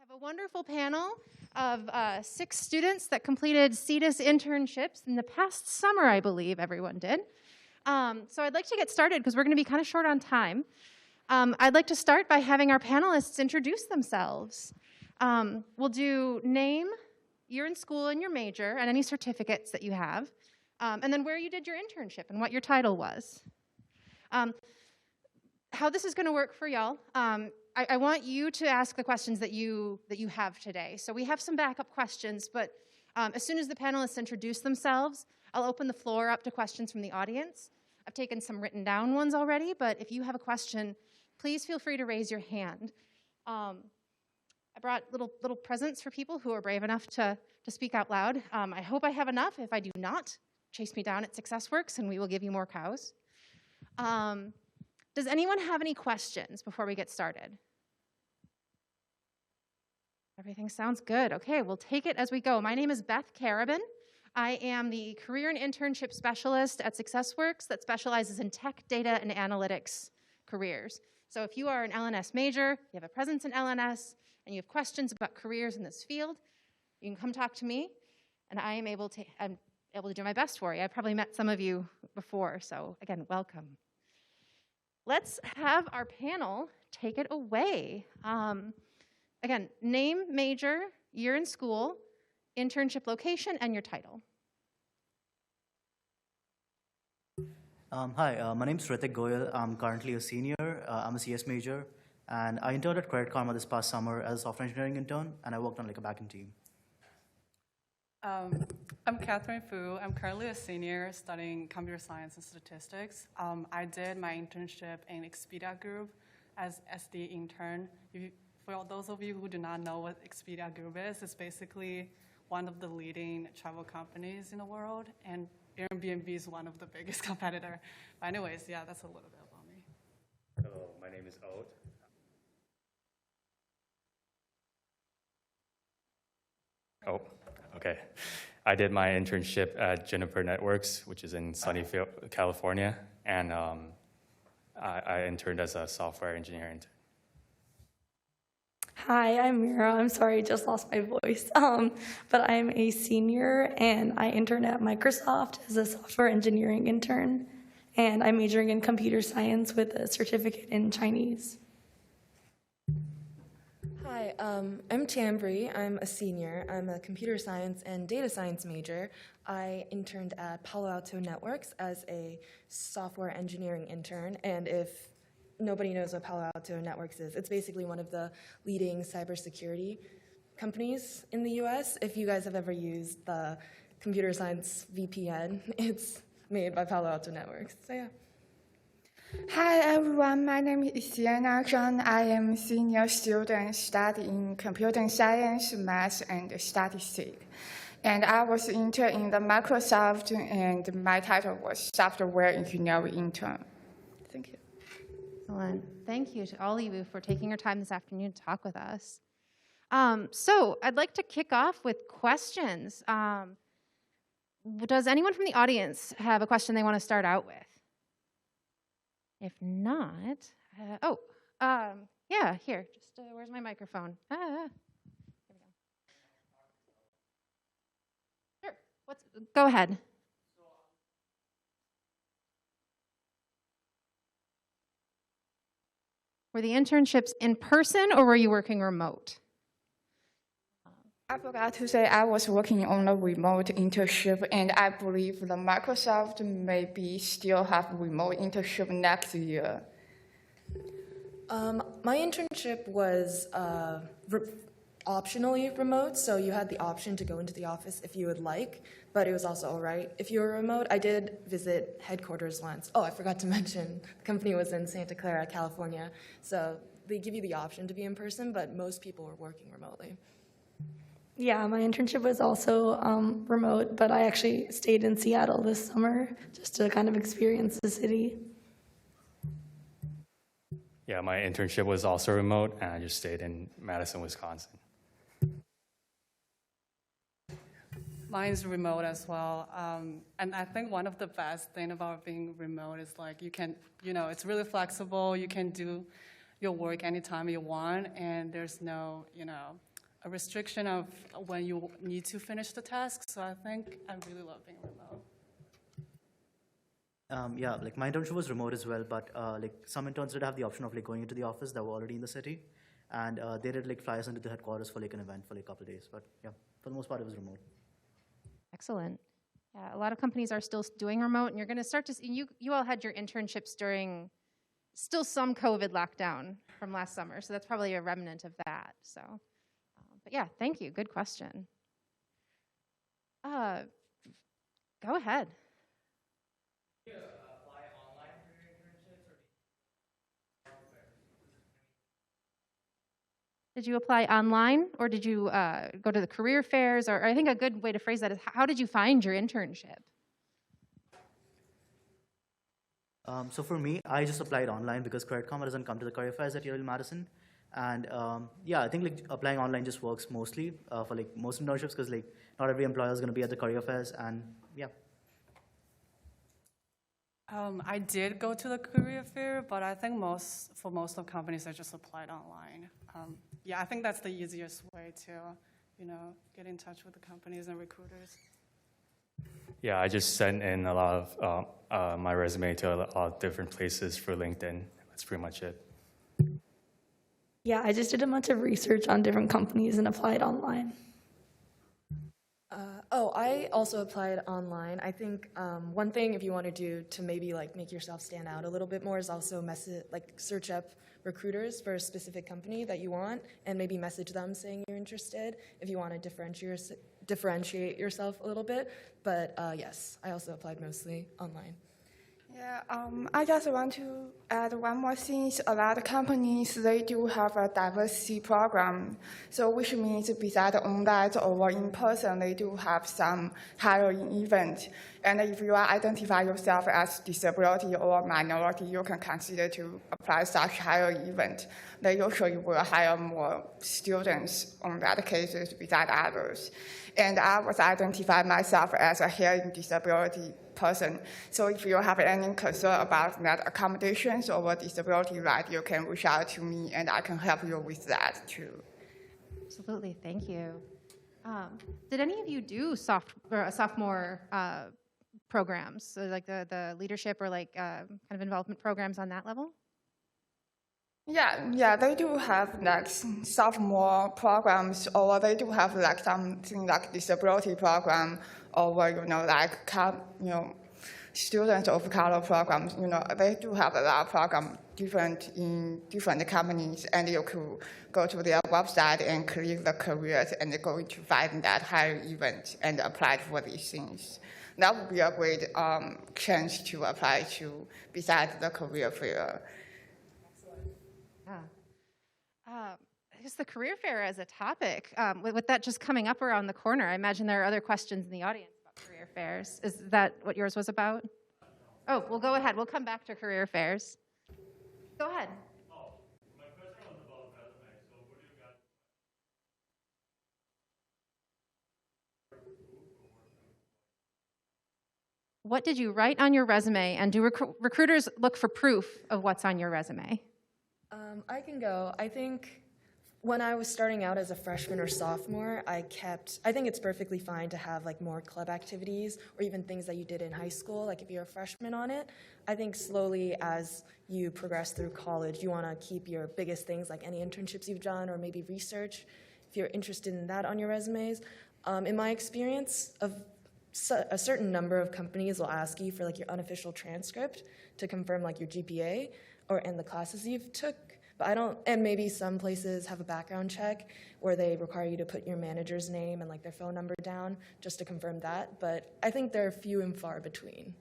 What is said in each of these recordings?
have a wonderful panel of 6 students that completed CDIS internships in the past summer, I believe everyone did. So I'd like to get started because we're going to be kind of short on time. I'd like to start by having our panelists introduce themselves. We'll do name, year in school and your major, and any certificates that you have, and then where you did your internship and what your title was. How this is going to work for y'all, I want you to ask the questions that you have today. So we have some backup questions, but as soon as the panelists introduce themselves, I'll open the floor up to questions from the audience. I've taken some written down ones already, but if you have a question, please feel free to raise your hand. I brought little presents for people who are brave enough to speak out loud. I hope I have enough. If I do not, chase me down at SuccessWorks and we will give you more cows. Does anyone have any questions before we get started? Everything sounds good. Okay, we'll take it as we go. My name is Beth Carabin. I am the Career and Internship Specialist at SuccessWorks that specializes in tech, data, and analytics careers. So if you are an LNS major, you have a presence in LNS, and you have questions about careers in this field, you can come talk to me, and I'm able to do my best for you. I've probably met some of you before, so again, welcome. Let's have our panel take it away. Again, name, major, year in school, internship location, and your title. Hi, my name is Ritik Goyal. I'm currently a senior. I'm a CS major, and I interned at Credit Karma this past summer as a software engineering intern, and I worked on like a backend team. I'm Catherine Fu. I'm currently a senior studying computer science and statistics. I did my internship in Expedia Group as SD intern. For those of you who do not know what Expedia Group is, it's basically one of the leading travel companies in the world, and Airbnb is one of the biggest competitor. But anyways, yeah, that's a little bit about me. Hello, my name is Oat. Oh, okay. I did my internship at Juniper Networks, which is in Sunnyvale, California, and I interned as a software engineer intern. Hi, I'm Mira. I'm sorry, I just lost my voice. But I'm a senior, and I interned at Microsoft as a software engineering intern, and I'm majoring in computer science with a certificate in Chinese. Hi, I'm Tambri. I'm a senior. I'm a computer science and data science major. I interned at Palo Alto Networks as a software engineering intern, and if nobody knows what Palo Alto Networks is, it's basically one of the leading cybersecurity companies in the US. If you guys have ever used the computer science VPN, it's made by Palo Alto Networks, so yeah. Hi everyone, my name is Akshan. I am a senior student studying computer science, math, and statistics. And I was intern in the Microsoft, and my title was software engineering intern. Thank you. Excellent. Thank you to all of you for taking your time this afternoon to talk with us. So I'd like to kick off with questions. Does anyone from the audience have a question they want to start out with? If not, yeah, here, just where's my microphone? Here we go. Sure, go ahead. Were the internships in person or were you working remote? I forgot to say I was working on a remote internship, and I believe the Microsoft maybe still have remote internship next year. My internship was optionally remote, so you had the option to go into the office if you would like, but it was also all right if you were remote. I did visit headquarters once. Oh, I forgot to mention, the company was in Santa Clara, California, so they give you the option to be in person, but most people were working remotely. Yeah, my internship was also remote, but I actually stayed in Seattle this summer just to kind of experience the city. Yeah, my internship was also remote, and I just stayed in Madison, Wisconsin. Mine's remote as well. And I think one of the best things about being remote is like you can, it's really flexible. You can do your work anytime you want, and there's no, a restriction of when you need to finish the task. So I think I really love being remote. Yeah, like my internship was remote as well, but like some interns did have the option of like going into the office that were already in the city, and they did like fly us into the headquarters for like an event for like a couple of days. But yeah, for the most part, it was remote. Excellent. Yeah, a lot of companies are still doing remote, and you're going to start to see, you all had your internships during still some COVID lockdown from last summer, so that's probably a remnant of that. So, but yeah, thank you. Good question. Go ahead. Did you apply online, or did you go to the career fairs? Or I think a good way to phrase that is, how did you find your internship? So for me, I just applied online because Credit Karma doesn't come to the career fairs at Yale Madison. And yeah, I think like applying online just works mostly for like most internships because like not every employer is going to be at the career fairs. And yeah. I did go to the career fair, but I think for most of companies, I just applied online. Yeah, I think that's the easiest way to, get in touch with the companies and recruiters. Yeah, I just sent in a lot of my resume to a lot of different places for LinkedIn. That's pretty much it. Yeah, I just did a bunch of research on different companies and applied online. I also applied online. I think one thing if you want to do to maybe like make yourself stand out a little bit more is also search up recruiters for a specific company that you want and maybe message them saying you're interested if you want to differentiate yourself a little bit. But yes, I also applied mostly online. Yeah, I just want to add one more thing. A lot of companies, they do have a diversity program. So which means besides online or in person, they do have some hiring event. And if you identify yourself as disability or minority, you can consider to apply such hiring event. They usually will hire more students on that cases besides others. And I was identified myself as a hearing disability person. So if you have any concern about that accommodations or disability right, you can reach out to me and I can help you with that too. Absolutely, thank you. Did any of you do sophomore programs, so like the leadership or like kind of involvement programs on that level? Yeah, they do have like sophomore programs, or they do have like something like disability program, or students of color programs. They do have a lot of programs in different companies, and you could go to their website and click the careers and go to find that hiring event and apply for these things. That would be a great chance to apply to besides the career fair. I guess the career fair as a topic, with that just coming up around the corner, I imagine there are other questions in the audience about career fairs. Is that what yours was about? Oh, well, go ahead. We'll come back to career fairs. Go ahead. Oh, my question was about resume. So what do you got? What did you write on your resume, and do recruiters look for proof of what's on your resume? I can go. I think when I was starting out as a freshman or sophomore, I think it's perfectly fine to have like more club activities or even things that you did in high school, like if you're a freshman on it. I think slowly as you progress through college, you want to keep your biggest things like any internships you've done or maybe research, if you're interested in that on your resumes. In my experience, a certain number of companies will ask you for like your unofficial transcript to confirm like your GPA and the classes you've took. But and maybe some places have a background check where they require you to put your manager's name and like their phone number down just to confirm that. But I think they're few and far between.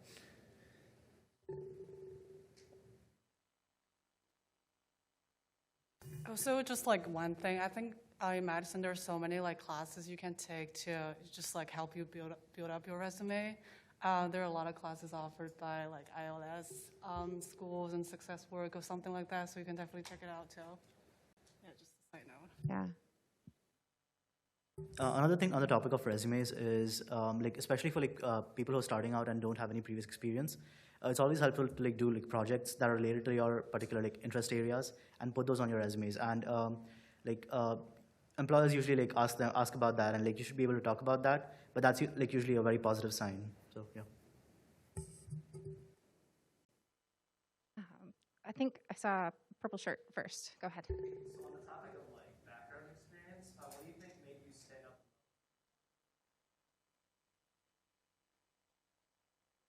Also, just like one thing, I think in Madison there's so many like classes you can take to just like help you build up your resume. There are a lot of classes offered by like ILS schools and CessWorks or something like that, so you can definitely check it out too. Yeah, just a side note. Yeah. Another thing on the topic of resumes is like especially for like people who are starting out and don't have any previous experience, it's always helpful to like do like projects that are related to your particular like interest areas and put those on your resumes. And employers usually like ask about that, and like you should be able to talk about that. But that's like usually a very positive sign. So yeah. I think I saw a purple shirt first. Go ahead. So on the topic of like background experience, what do you think made you stand up?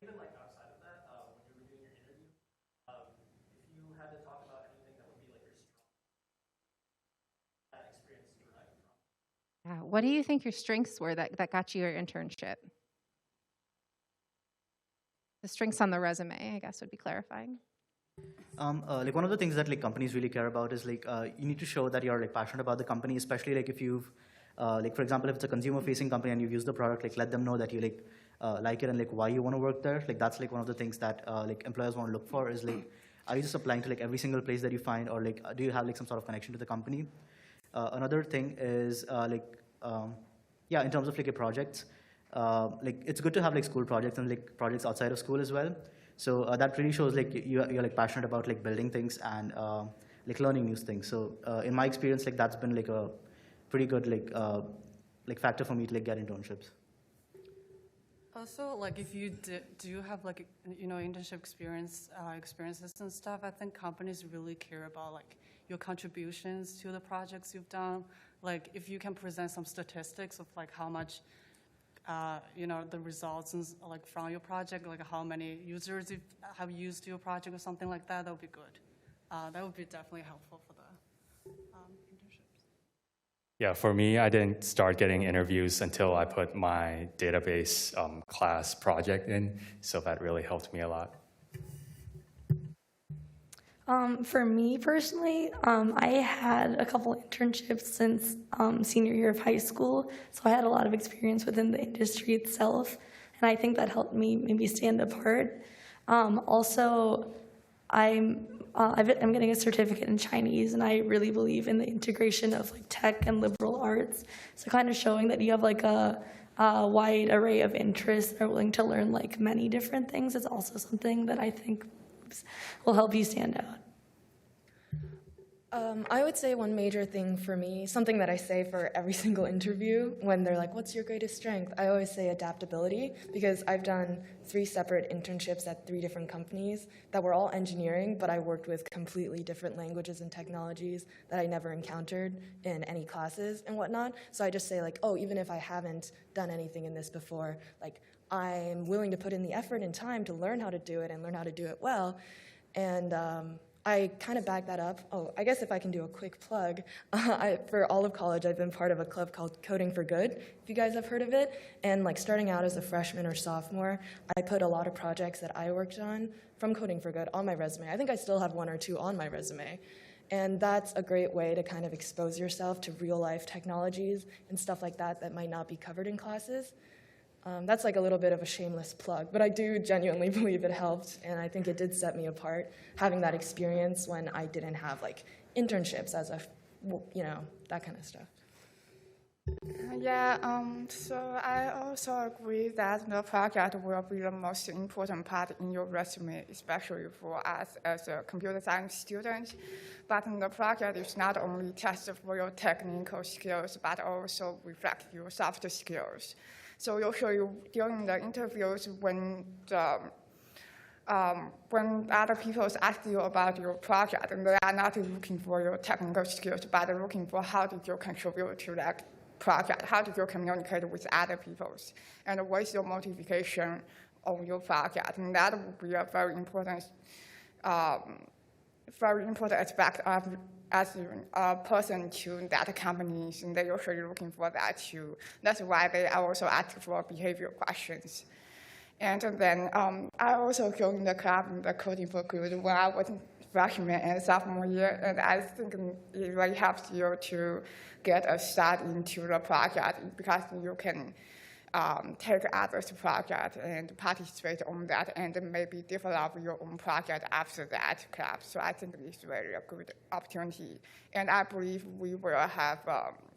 Even like outside of that, when you were doing your interview, if you had to talk about anything that would be like your strong experience derived from. What do you think your strengths were that got you your internship? The strengths on the resume, I guess, would be clarifying. Like one of the things that like companies really care about is like you need to show that you're like passionate about the company, especially like if you've like for example if it's a consumer-facing company and you've used the product, like let them know that you like it and like why you want to work there. Like that's like one of the things that like employers want to look for is like are you just applying to like every single place that you find, or like do you have like some sort of connection to the company? Another thing is yeah, in terms of like your projects, like it's good to have like school projects and like projects outside of school as well. So that really shows like you're like passionate about like building things and like learning new things. So in my experience, like that's been like a pretty good like factor for me to like get internships. Also, like if you do have like internship experiences and stuff, I think companies really care about like your contributions to the projects you've done. Like if you can present some statistics of like how much the results and like from your project, like how many users have used your project or something like that, that would be good. That would be definitely helpful for the internships. Yeah, for me, I didn't start getting interviews until I put my database class project in, so that really helped me a lot. For me personally, I had a couple internships since senior year of high school, so I had a lot of experience within the industry itself, and I think that helped me maybe stand apart. Also, I'm getting a certificate in Chinese, and I really believe in the integration of like tech and liberal arts. So kind of showing that you have like a wide array of interests and are willing to learn like many different things is also something that I think will help you stand out. I would say one major thing for me, something that I say for every single interview when they're like, what's your greatest strength? I always say adaptability, because I've done 3 separate internships at 3 different companies that were all engineering, but I worked with completely different languages and technologies that I never encountered in any classes and whatnot. So I just say like, oh, even if I haven't done anything in this before, like I'm willing to put in the effort and time to learn how to do it and learn how to do it well. And I kind of back that up. Oh, I guess if I can do a quick plug, for all of college, I've been part of a club called Coding for Good, if you guys have heard of it. And like starting out as a freshman or sophomore, I put a lot of projects that I worked on from Coding for Good on my resume. I think I still have 1 or 2 on my resume. And that's a great way to kind of expose yourself to real life technologies and stuff like that that might not be covered in classes. That's like a little bit of a shameless plug, but I do genuinely believe it helped, and I think it did set me apart, having that experience when I didn't have like internships as a, that kind of stuff. Yeah, so I also agree that the project will be the most important part in your resume, especially for us as a computer science student. But the project is not only test for your technical skills, but also reflect your soft skills. So usually during the interviews, when other people ask you about your project, and they are not looking for your technical skills, but looking for how did you contribute to that project, how did you communicate with other people, and what is your motivation of your project, and that would be a very important aspect of as a person to that company, and they're usually looking for that too. That's why they also ask for behavioral questions. And then I also joined the club, the Coding for Good, when I was freshman and sophomore year, and I think it really helps you to get a start into the project, because you can take others' project and participate on that, and maybe develop your own project after that club. So I think it's really a good opportunity. And I believe we will have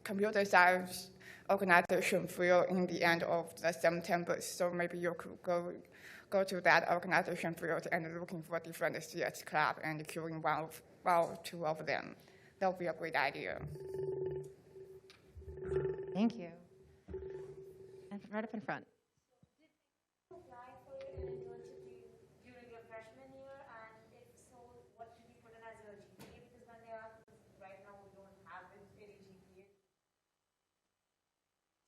computer science organization field in the end of the September. So maybe you could go to that organization field and looking for different CS club and queuing one or 2 of them. That would be a great idea. Thank you. And right up in front. Apply for an internship during your freshman year, and if so, what did you put in as your GPA? Because when they ask us right now, we don't have any GPA.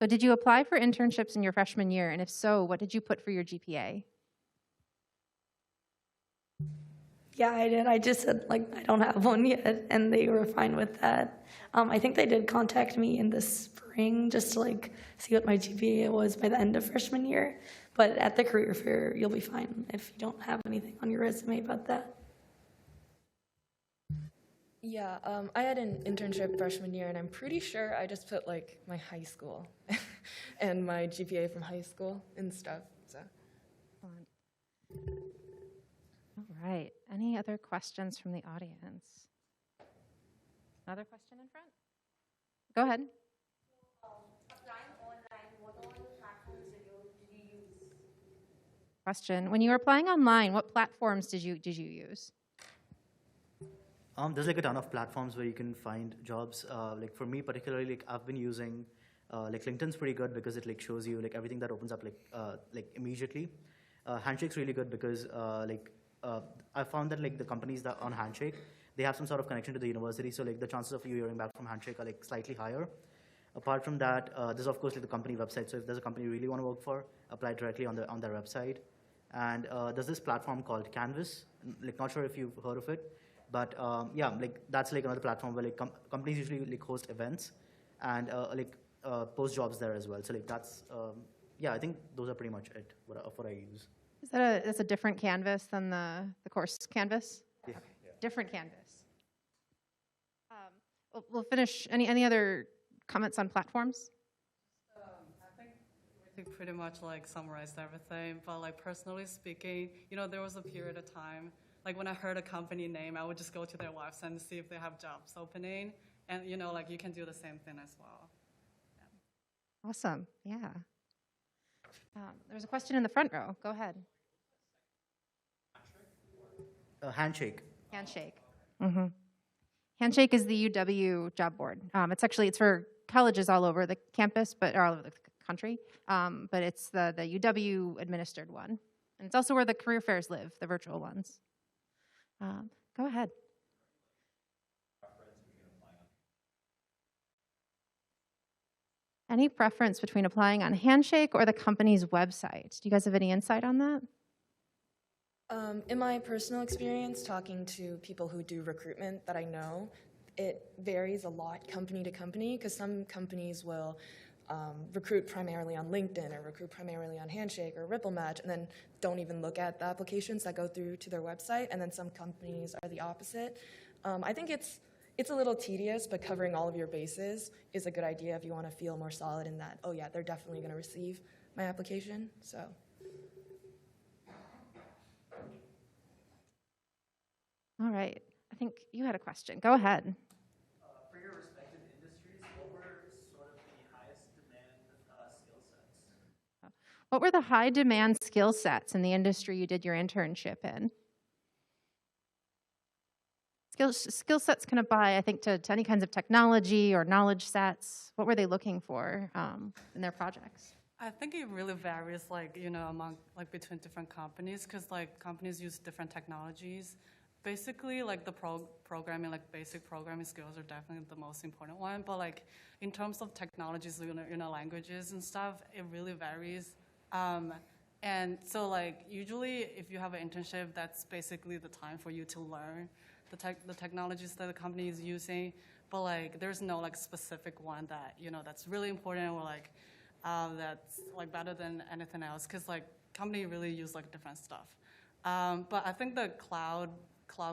So did you apply for internships in your freshman year? And if so, what did you put for your GPA? Yeah, I did. I just said, like, I don't have one yet, and they were fine with that. I think they did contact me in the spring just to, like, see what my GPA was by the end of freshman year. But at the career fair, you'll be fine if you don't have anything on your resume about that. Yeah, I had an internship freshman year, and I'm pretty sure I just put like my high school and my GPA from high school and stuff. So. Excellent. All right. Any other questions from the audience? Another question in front? Go ahead. Applying online, what all platforms did you use? Question. When you were applying online, what platforms did you use? There's like a ton of platforms where you can find jobs. Like for me particularly, like I've been using like LinkedIn's pretty good because it like shows you like everything that opens up like immediately. Handshake's really good because I found that like the companies that on Handshake, they have some sort of connection to the university, so like the chances of you hearing back from Handshake are like slightly higher. Apart from that, there's of course like the company website. So if there's a company you really want to work for, apply directly on their website. And there's this platform called Canvas. Like not sure if you've heard of it. But yeah, like that's like another platform where like companies usually like host events and post jobs there as well. So like that's yeah, I think those are pretty much it what I use. Is that that's a different canvas than the course canvas? Yeah. Okay. Yeah. Different canvas. We'll finish. Any other comments on platforms? I think pretty much like summarized everything. But like personally speaking, you know, there was a period of time. Like when I heard a company name, I would just go to their website and see if they have jobs opening. And you know, like you can do the same thing as well. Yeah. Awesome, yeah. There's a question in the front row. Go ahead. Handshake. Handshake. Mm-hmm. Handshake is the UW job board. It's for colleges all over the campus, but or all over the country. But it's the UW administered one. And it's also where the career fairs live, the virtual ones. Go ahead. Any preference between applying on Handshake or the company's website? Do you guys have any insight on that? In my personal experience, talking to people who do recruitment that I know, it varies a lot company to company because some companies will recruit primarily on LinkedIn or recruit primarily on Handshake or Ripple Match and then don't even look at the applications that go through to their website, and then some companies are the opposite. I think it's a little tedious, but covering all of your bases is a good idea if you want to feel more solid in that, oh yeah, they're definitely going to receive my application, so. All right. I think you had a question. Go ahead. For your respective industries, what were sort of the highest demand skill sets? What were the high demand skill sets in the industry you did your internship in? Skill sets can apply, I think, to any kinds of technology or knowledge sets. What were they looking for in their projects? I think it really varies, like, you know, among, like, between different companies, because, like, companies use different technologies. Basically, like, the programming, like, basic programming skills are definitely the most important one, but, like, in terms of technologies, you know, languages and stuff, it really varies. And so, like, usually, if you have an internship, that's basically the time for you to learn the technologies that the company is using, but, like, there's no, like, specific one that, you know, that's really important or, like, that's like better than anything else, because like company really use like different stuff. But I think the cloud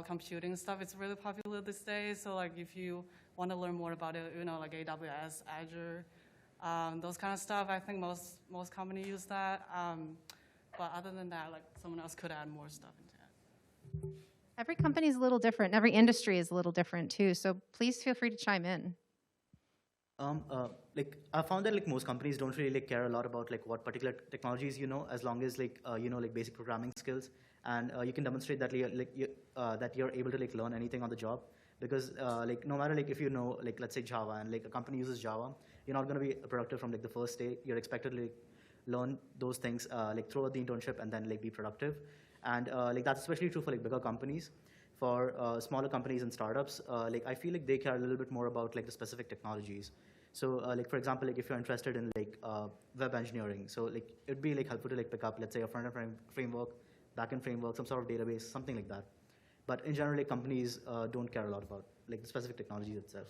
computing stuff is really popular these days. So like if you want to learn more about it, you know, like AWS, Azure, those kind of stuff, I think most companies use that. But other than that, like someone else could add more stuff into it. Every company is a little different. Every industry is a little different too. So please feel free to chime in. Like I found that like most companies don't really like care a lot about like what particular technologies you know, as long as like you know like basic programming skills, and you can demonstrate that that you're able to like learn anything on the job. because like no matter like if you know like let's say Java and like a company uses Java, you're not going to be productive from like the first day. You're expected to like learn those things like throughout the internship and then like be productive, and like that's especially true for like bigger companies. For smaller companies and startups, like I feel like they care a little bit more about like the specific technologies. So like for example, like if you're interested in like web engineering, so like it'd be like helpful to like pick up let's say a front-end framework, back-end framework, some sort of database, something like that. But in general, like companies don't care a lot about like the specific technology itself.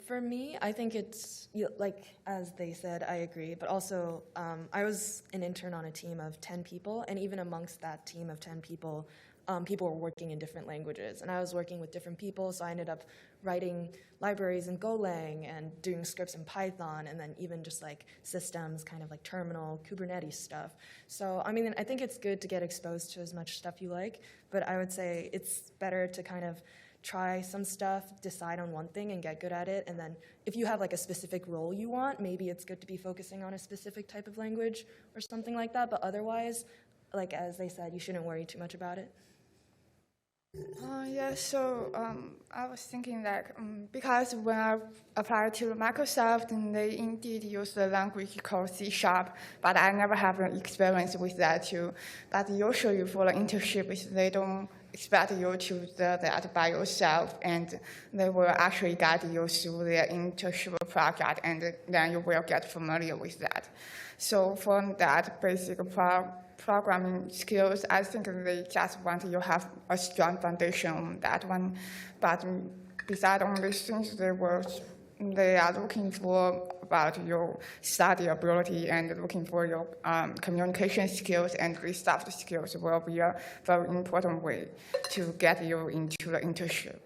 For me, I think it's, like as they said, I agree, but also I was an intern on a team of 10 people, and even amongst that team of 10 people, people were working in different languages, and I was working with different people, so I ended up writing libraries in Golang and doing scripts in Python, and then even just like systems, kind of like terminal, Kubernetes stuff. So, I mean, I think it's good to get exposed to as much stuff you like, but I would say it's better to kind of try some stuff, decide on one thing and get good at it, and then if you have like a specific role you want, maybe it's good to be focusing on a specific type of language or something like that, but otherwise, like as they said, you shouldn't worry too much about it. Yeah, so I was thinking that because when I applied to Microsoft, they indeed use the language called C#, but I never have an experience with that too. But usually for the internship, they don't expect you to do that by yourself, and they will actually guide you through their internship project, and then you will get familiar with that. So for that basic programming skills, I think they just want you to have a strong foundation on that one. But besides all these things, they are looking for about your study ability and looking for your communication skills, and these soft skills will be a very important way to get you into the internship.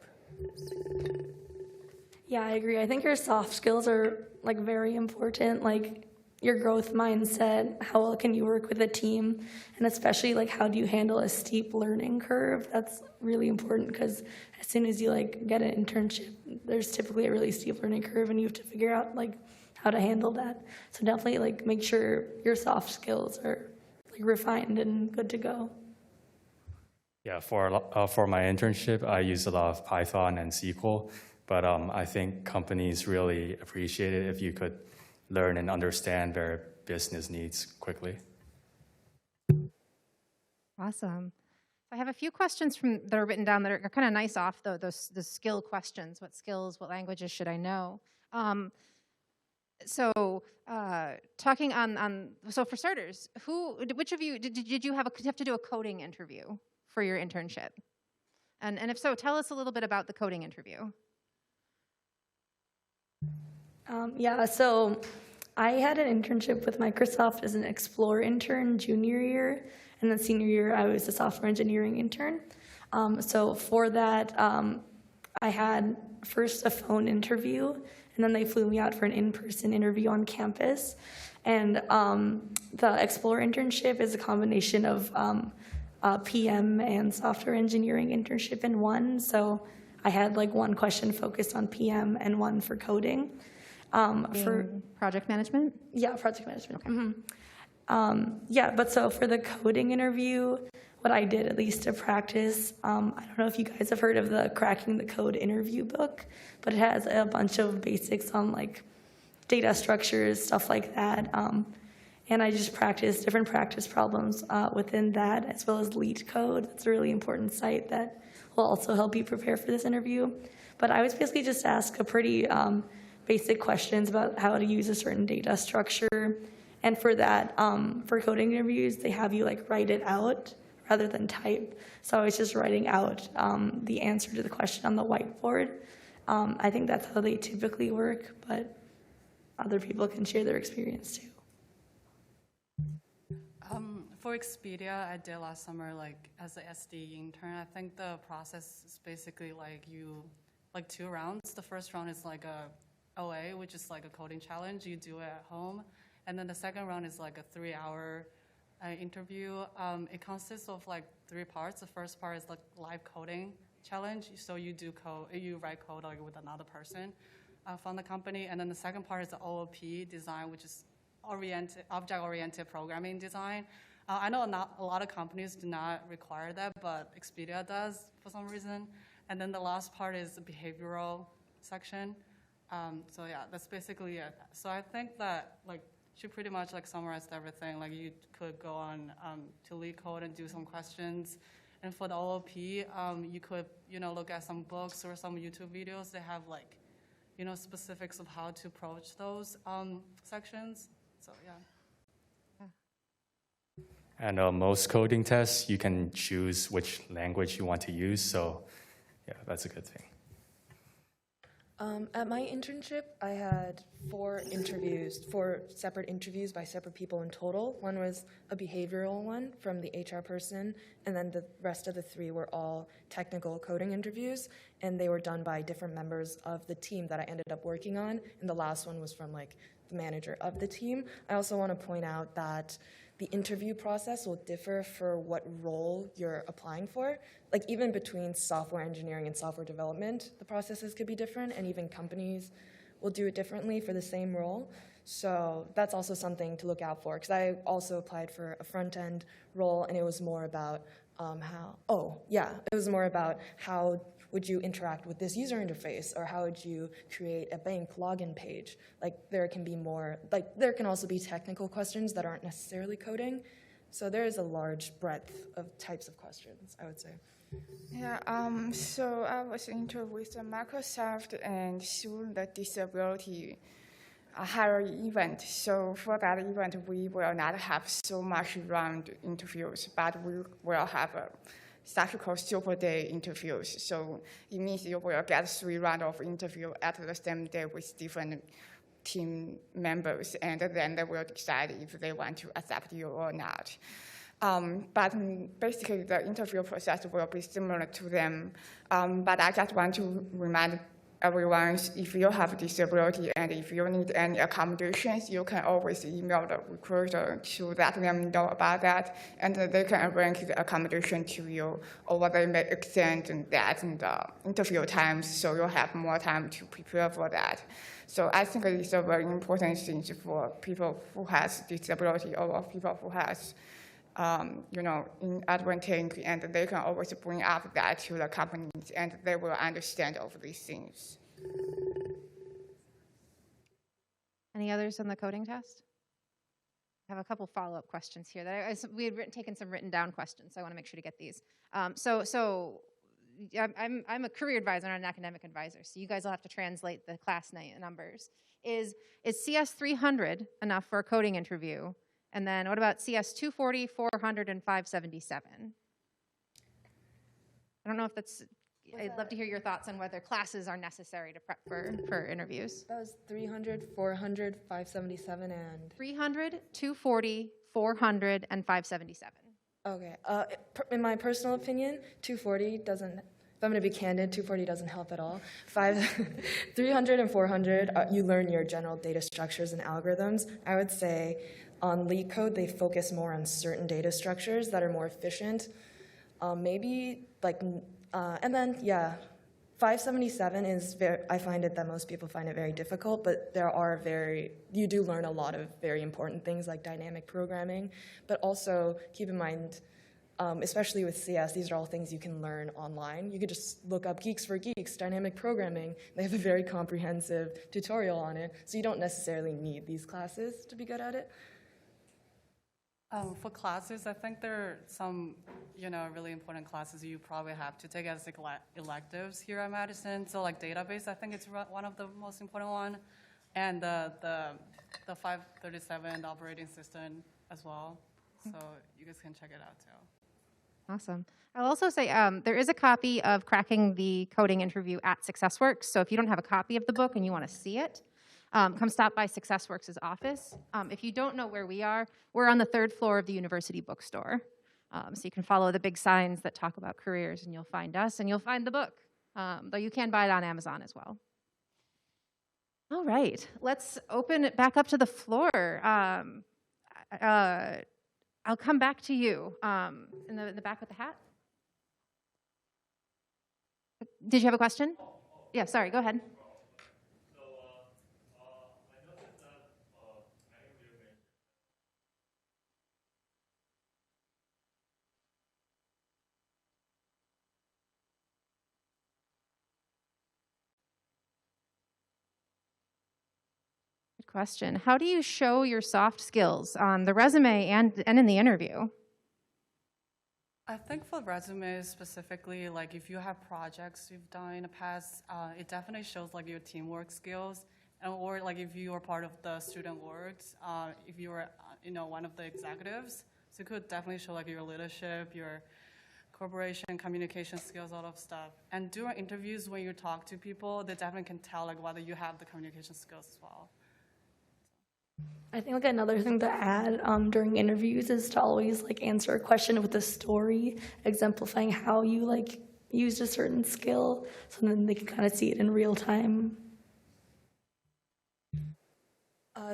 Yeah, I agree. I think your soft skills are like very important, like your growth mindset, how well can you work with a team, and especially like how do you handle a steep learning curve. That's really important because as soon as you like get an internship, there's typically a really steep learning curve and you have to figure out like how to handle that. So definitely like make sure your soft skills are like refined and good to go. Yeah, for my internship, I use a lot of Python and SQL, but I think companies really appreciate it if you could learn and understand their business needs quickly. Awesome. I have a few questions that are written down that are kind of nice off the skill questions. What skills, what languages should I know? Talking on so for starters, which of you did you have to do a coding interview for your internship? And if so, tell us a little bit about the coding interview. Yeah, so I had an internship with Microsoft as an Explore intern junior year, and then senior year I was a software engineering intern. So for that, I had first a phone interview, and then they flew me out for an in-person interview on campus. And the Explore internship is a combination of PM and software engineering internship in one. So I had like one question focused on PM and one for coding. For project management? Yeah, project management. Okay. Mm-hmm. Yeah, but so for the coding interview, what I did at least to practice, I don't know if you guys have heard of the Cracking the Code interview book, but it has a bunch of basics on like data structures, stuff like that. And I just practiced different practice problems within that, as well as Lead Code. It's a really important site that will also help you prepare for this interview. But I was basically just asked a pretty basic questions about how to use a certain data structure. And for that, for coding interviews, they have you like write it out rather than type. So I was just writing out the answer to the question on the whiteboard. I think that's how they typically work, but other people can share their experience too. For Expedia, I did last summer like as an SD intern. I think the process is basically like 2 rounds. The first round is like a OA, which is like a coding challenge. You do it at home. And then the second round is like a 3-hour interview. It consists of like 3 parts. The first part is like live coding challenge. So you write code like with another person from the company. And then the second part is the OOP design, which is object-oriented programming design. I know not a lot of companies do not require that, but Expedia does for some reason. And then the last part is the behavioral section. So yeah, that's basically it. So I think that like she pretty much like summarized everything. Like you could go on to LeetCode and do some questions. And for the OOP, you could look at some books or some YouTube videos. They have like specifics of how to approach those sections. So yeah. And most coding tests, you can choose which language you want to use. So yeah, that's a good thing. At my internship, I had 4 separate interviews by separate people in total. One was a behavioral one from the HR person, and then the rest of the 3 were all technical coding interviews, and they were done by different members of the team that I ended up working on, and the last one was from like the manager of the team. I also want to point out that the interview process will differ for what role you're applying for. Like even between software engineering and software development, the processes could be different, and even companies will do it differently for the same role. So that's also something to look out for, because I also applied for a front-end role, and it was more about how would you interact with this user interface, or how would you create a bank login page? Like there can also be technical questions that aren't necessarily coding. So there is a large breadth of types of questions, I would say. Yeah, so I was interviewed with Microsoft and through the disability hiring event. So for that event, we will not have so much round interviews, but we will have a called super day interviews. So it means you will get 3 rounds of interview at the same day with different team members, and then they will decide if they want to accept you or not. But basically, the interview process will be similar to them. But I just want to remind everyone, if you have a disability and if you need any accommodations, you can always email the recruiter to let them know about that, and they can arrange the accommodation to you, or they may extend that in the interview times, so you'll have more time to prepare for that. So I think it's a very important thing for people who has disability or people who has in advantage, and they can always bring up that to the companies, and they will understand all of these things. Any others on the coding test? I have a couple follow-up questions here. We had taken some written down questions, so I want to make sure to get these. I'm a career advisor, not an academic advisor, so you guys will have to translate the class numbers. Is CS 300 enough for a coding interview? And then what about CS 240, 400, and 577? I don't know if that's, I'd love to hear your thoughts on whether classes are necessary to prep for interviews. That was 300, 400, 577, and... 300, 240, 400, and 577. Okay. In my personal opinion, 240 doesn't, if I'm going to be candid, 240 doesn't help at all. 300 and 400, you learn your general data structures and algorithms. I would say on LeetCode, they focus more on certain data structures that are more efficient. And then, 577 is I find it that most people find it very difficult, but you do learn a lot of very important things like dynamic programming, but also keep in mind, especially with CS, these are all things you can learn online. You could just look up Geeks for Geeks, dynamic programming. They have a very comprehensive tutorial on it, so you don't necessarily need these classes to be good at it. For classes, I think there are some, really important classes you probably have to take as electives here at Madison. So like database, I think it's one of the most important one, and the 537 operating system as well. So you guys can check it out too. Awesome. I'll also say there is a copy of Cracking the Coding Interview at SuccessWorks. So if you don't have a copy of the book and you want to see it, come stop by SuccessWorks' office. If you don't know where we are, we're on the 3rd floor of the university bookstore. So you can follow the big signs that talk about careers, and you'll find us, and you'll find the book, though you can buy it on Amazon as well. All right, let's open it back up to the floor. I'll come back to you in the back with the hat. Did you have a question? Yeah, sorry, go ahead. question. How do you show your soft skills on the resume and in the interview? I think for resumes specifically, like if you have projects you've done in the past, it definitely shows like your teamwork skills, and or like if you are part of the student orgs, if you were one of the executives, so it could definitely show like your leadership, your cooperation, communication skills, all of stuff. And during interviews, when you talk to people, they definitely can tell like whether you have the communication skills as well. I think like another thing to add during interviews is to always like answer a question with a story, exemplifying how you like used a certain skill, so then they can kind of see it in real time.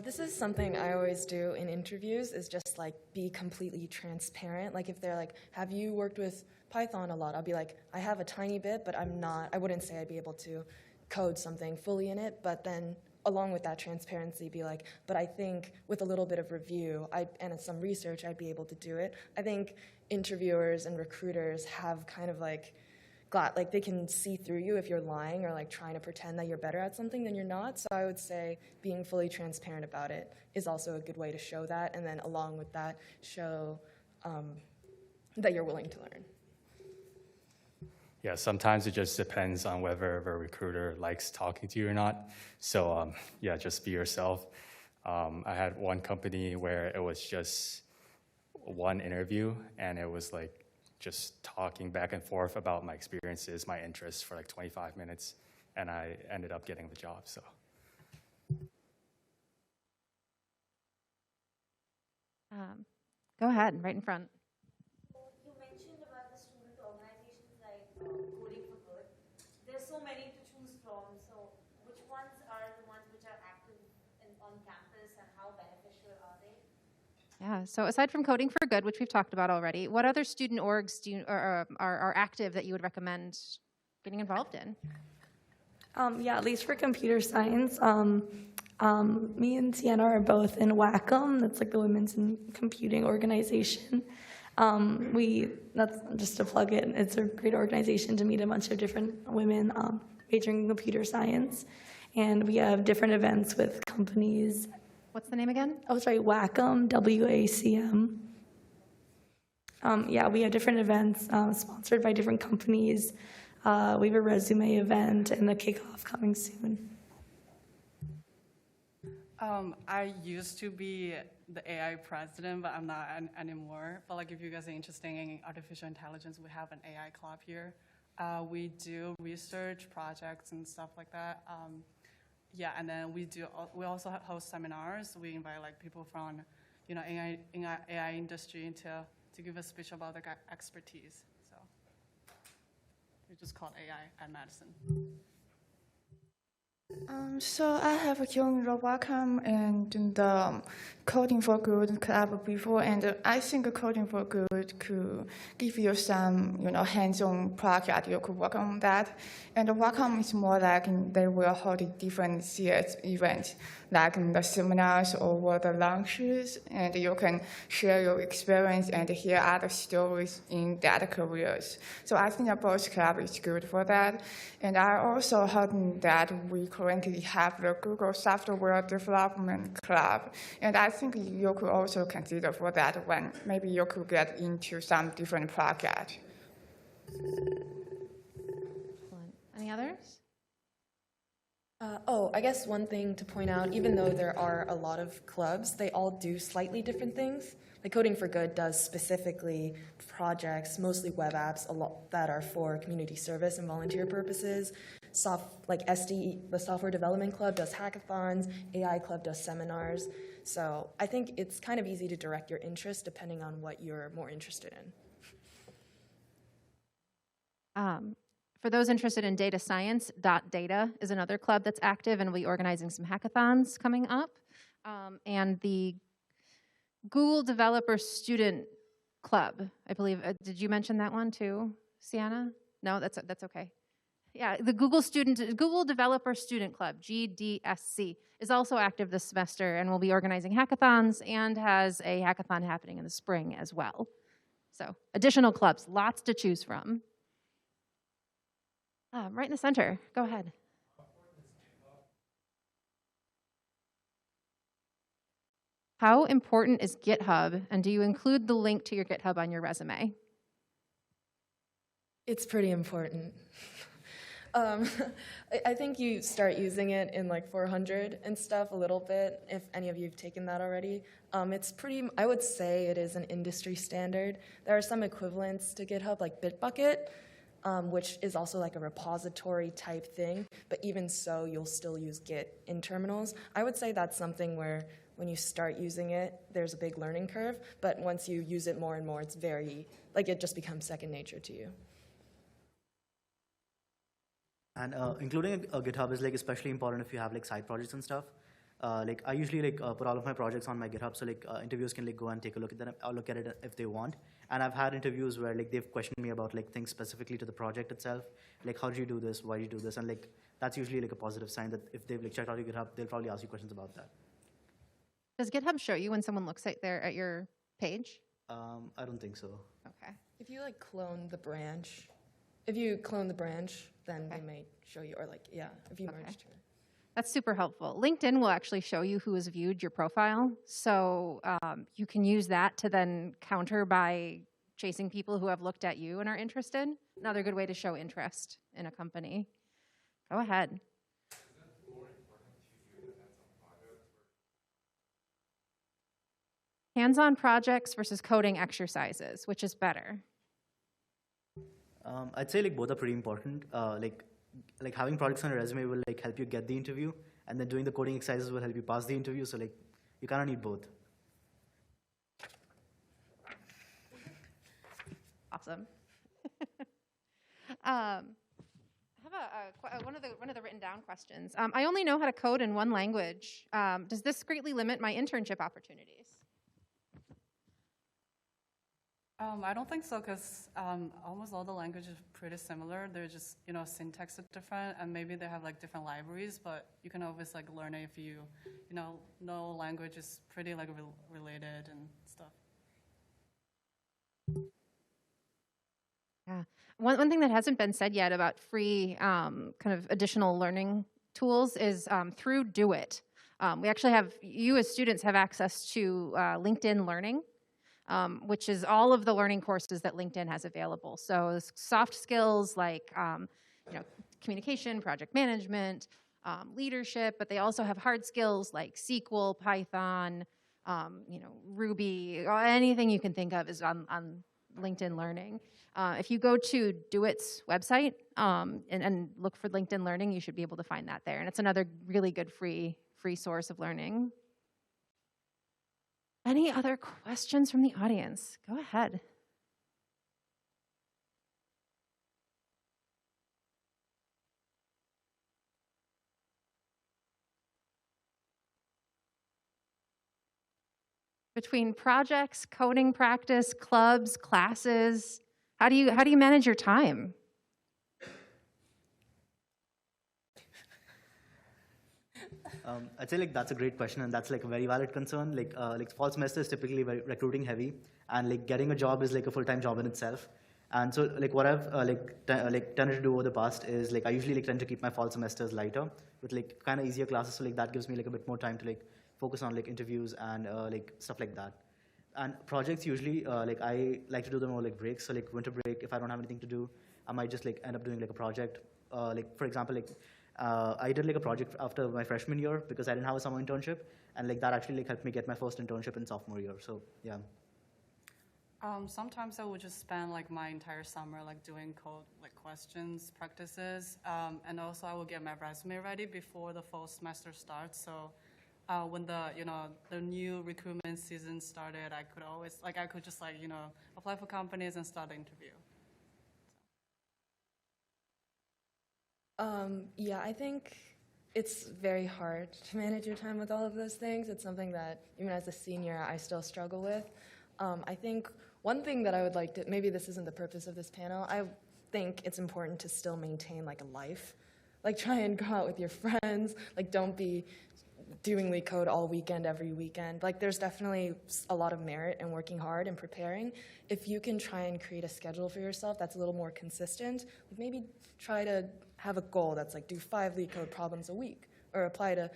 This is something I always do in interviews, is just like be completely transparent. Like if they're like, have you worked with Python a lot? I'll be like, I have a tiny bit, but I wouldn't say I'd be able to code something fully in it, but then along with that transparency, be like, but I think with a little bit of review and some research, I'd be able to do it. I think interviewers and recruiters have kind of like they can see through you if you're lying or like trying to pretend that you're better at something than you're not. So I would say being fully transparent about it is also a good way to show that, and then along with that, show that you're willing to learn. Yeah, sometimes it just depends on whether a recruiter likes talking to you or not. So yeah, just be yourself. I had one company where it was just one interview, and it was like just talking back and forth about my experiences, my interests for like 25 minutes, and I ended up getting the job. So. Go ahead, right in front. You mentioned about the student organizations like Coding for Good. There's so many to choose from. So which ones are the ones which are active on campus, and how beneficial are they? Yeah, so aside from Coding for Good, which we've talked about already, what other student orgs are active that you would recommend getting involved in? Yeah, at least for computer science, me and Sienna are both in WACM. That's like the Women's in Computing organization. That's just to plug it. It's a great organization to meet a bunch of different women majoring in computer science, and we have different events with companies. What's the name again? Oh, sorry, WACM, WACM. Yeah, we have different events sponsored by different companies. We have a resume event and a kickoff coming soon. I used to be the AI president, but I'm not anymore. But like, if you guys are interested in artificial intelligence, we have an AI club here. We do research projects and stuff like that. Yeah, and then we also host seminars. We invite like people from, AI industry to give a speech about their expertise. So we just call it AI at Madison. So I have joined the WACM and the Coding for Good club before, and I think Coding for Good could give you some, hands-on project you could work on that. And the WACM is more like they will hold different CS events, like the seminars or the lunches, and you can share your experience and hear other stories in that careers. So I think that both club is good for that. And I also heard that we currently have the Google Software Development Club, and I think you could also consider for that when maybe you could get into some different project. Any others? I guess one thing to point out, even though there are a lot of clubs, they all do slightly different things. Like Coding for Good does specifically projects, mostly web apps, a lot that are for community service and volunteer purposes. Like SDE, the Software Development Club does hackathons, AI Club does seminars. So I think it's kind of easy to direct your interest depending on what you're more interested in. For those interested in data science, .data is another club that's active, and we'll be organizing some hackathons coming up. And the Google Developer Student Club, I believe, did you mention that one too, Sienna? No, that's okay. Yeah, the Google Developer Student Club, GDSC, is also active this semester, and will be organizing hackathons and has a hackathon happening in the spring as well. So additional clubs, lots to choose from. Right in the center, go ahead. How important is GitHub, and do you include the link to your GitHub on your resume? It's pretty important. I think you start using it in like 400 and stuff a little bit, if any of you have taken that already. It's pretty, I would say it is an industry standard. There are some equivalents to GitHub, like Bitbucket, which is also like a repository type thing, but even so, you'll still use Git in terminals. I would say that's something where when you start using it, there's a big learning curve, but once you use it more and more, it's very, like it just becomes second nature to you. And including a GitHub is like especially important if you have like side projects and stuff. Like I usually like put all of my projects on my GitHub, so like interviewers can like go and take a look at them, or look at it if they want. And I've had interviews where like they've questioned me about like things specifically to the project itself, like how did you do this, why did you do this, and like that's usually like a positive sign that if they've like checked out your GitHub, they'll probably ask you questions about that. Does GitHub show you when someone looks at your page? I don't think so. Okay. If you like clone the branch, then they may show you, or like, yeah, if you merge two. That's super helpful. LinkedIn will actually show you who has viewed your profile. So you can use that to then counter by chasing people who have looked at you and are interested. Another good way to show interest in a company. Go ahead. Hands-on projects versus coding exercises, which is better? I'd say like both are pretty important. Like having projects on a resume will like help you get the interview, and then doing the coding exercises will help you pass the interview. So like you kind of need both. Awesome. I have one of the written down questions. I only know how to code in one language. Does this greatly limit my internship opportunities? I don't think so, because almost all the languages are pretty similar. They're just, syntax is different, and maybe they have like different libraries, but you can always like learn it if you, know language is pretty like related and stuff. Yeah. One thing that hasn't been said yet about free kind of additional learning tools is through Do It. We actually have, you as students have access to LinkedIn Learning, which is all of the learning courses that LinkedIn has available. So soft skills like communication, project management, leadership, but they also have hard skills like SQL, Python, Ruby, anything you can think of is on LinkedIn Learning. If you go to Do It's website and look for LinkedIn Learning, you should be able to find that there. And it's another really good free source of learning. Any other questions from the audience? Go ahead. Between projects, coding practice, clubs, classes, how do you manage your time? I'd say like that's a great question, and that's like a very valid concern. Like fall semester is typically very recruiting heavy, and like getting a job is like a full-time job in itself. And so like what I've tended to do over the past is like I usually like tend to keep my fall semesters lighter with like kind of easier classes. So like that gives me like a bit more time to like focus on like interviews and like stuff like that. And projects usually like I like to do them over like breaks. So like winter break, if I don't have anything to do, I might just like end up doing like a project. Like for example, like I did like a project after my freshman year because I didn't have a summer internship, and like that actually like helped me get my first internship in sophomore year. So yeah. Sometimes I would just spend like my entire summer like doing code like questions, practices, and also I will get my resume ready before the fall semester starts. So when the new recruitment season started, I could just apply for companies and start the interview. Yeah, I think it's very hard to manage your time with all of those things. It's something that, even as a senior, I still struggle with. I think one thing that I would like to, maybe this isn't the purpose of this panel, I think it's important to still maintain like a life. Like try and go out with your friends, like don't be doing lead code all weekend, every weekend. Like there's definitely a lot of merit in working hard and preparing. If you can try and create a schedule for yourself that's a little more consistent, like maybe try to have a goal that's like do 5 lead code problems a week, or apply to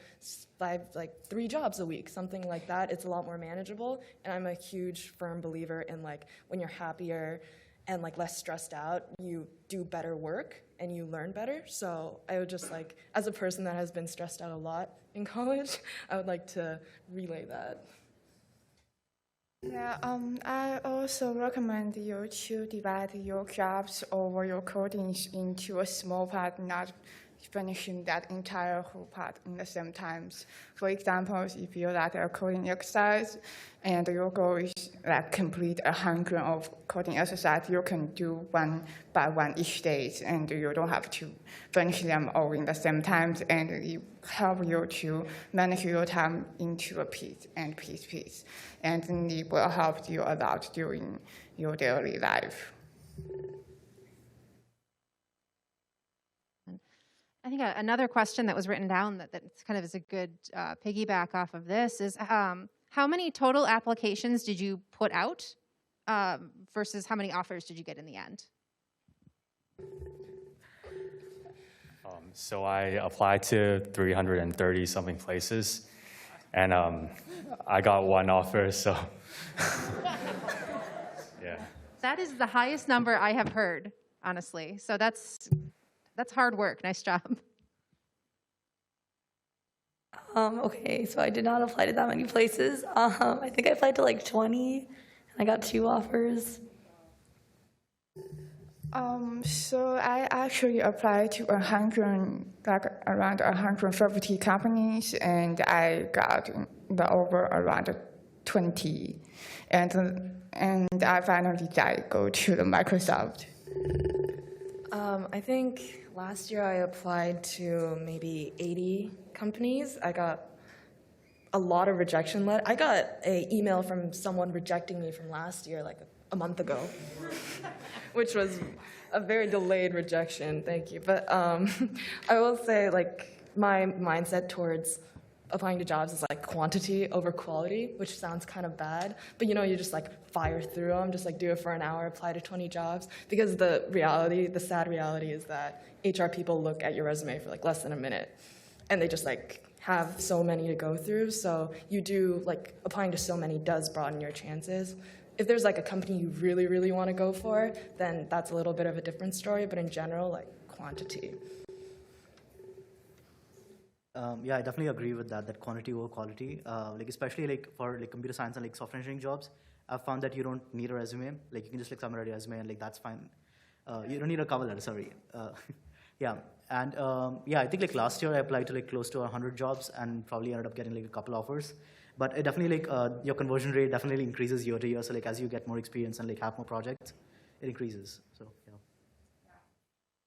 3 jobs a week, something like that. It's a lot more manageable, and I'm a huge firm believer in like when you're happier and like less stressed out, you do better work and you learn better. So I would just like, as a person that has been stressed out a lot in college, I would like to relay that. Yeah, I also recommend you to divide your jobs or your codings into a small part, not finishing that entire whole part in the same times. For example, if you like a coding exercise and your goal is like complete 100 of coding exercise, you can do 1 by 1 each day, and you don't have to finish them all in the same times, and it help you to manage your time into a piece, and it will help you a lot during your daily life. I think another question that was written down that kind of is a good piggyback off of this is how many total applications did you put out versus how many offers did you get in the end? So I applied to 330 something places, and I got 1 offer, so yeah. That is the highest number I have heard, honestly. So that's hard work. Nice job. Okay, so I did not apply to that many places. I think I applied to like 20, and I got 2 offers. So I actually applied to around 150 companies, and I got the over around 20, and I finally go to the Microsoft. I think last year I applied to maybe 80 companies. I got a lot of rejection letters. I got an email from someone rejecting me from last year, like a month ago, which was a very delayed rejection. Thank you. But I will say, like, my mindset towards applying to jobs is like quantity over quality, which sounds kind of bad, but you know, you just like fire through them, just like do it for an hour, apply to 20 jobs, because the sad reality is that HR people look at your resume for like less than a minute, and they just like have so many to go through, so you do, like, applying to so many does broaden your chances. If there's like a company you really, really want to go for, then that's a little bit of a different story, but in general, like, quantity. Yeah, I definitely agree with that quantity over quality. Like especially like for like computer science and like software engineering jobs, I've found that you don't need a resume. Like you can just like summarize your resume and like that's fine. You don't need a cover letter, sorry. Yeah, and yeah, I think like last year I applied to like close to 100 jobs and probably ended up getting like a couple offers. But it definitely like your conversion rate definitely increases year to year. So like as you get more experience and like have more projects, it increases. So yeah.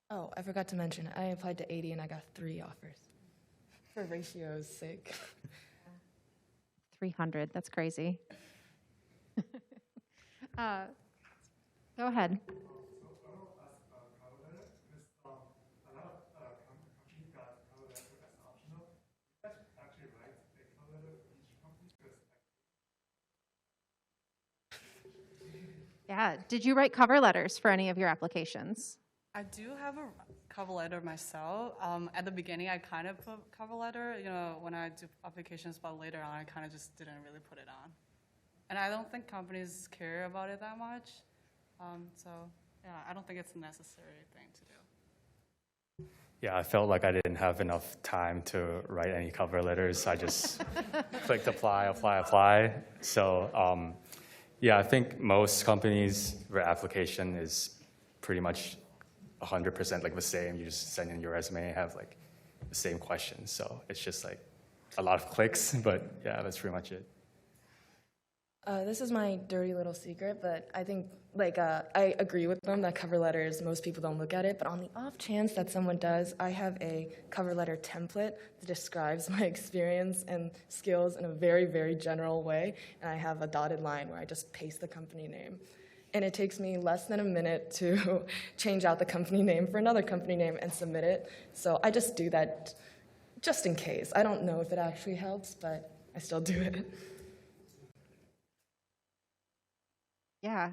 Oh, I forgot to mention, I applied to 80 and I got 3 offers. For ratio's sake. 300, that's crazy. Go ahead. Yeah, did you write cover letters for any of your applications? I do have a cover letter myself. At the beginning, I kind of put cover letter, you know, when I do applications, but later on, I kind of just didn't really put it on. And I don't think companies care about it that much. So, yeah, I don't think it's a necessary thing to do. Yeah, I felt like I didn't have enough time to write any cover letters. I just clicked apply. So, yeah, I think most companies' application is pretty much 100% like the same. You just send in your resume and have like the same questions. So it's just like a lot of clicks, but yeah, that's pretty much it. This is my dirty little secret, but I think like I agree with them that cover letters, most people don't look at it, but on the off chance that someone does, I have a cover letter template that describes my experience and skills in a very, very general way, and I have a dotted line where I just paste the company name. And it takes me less than a minute to change out the company name for another company name and submit it. So I just do that just in case. I don't know if it actually helps, but I still do it. Yeah,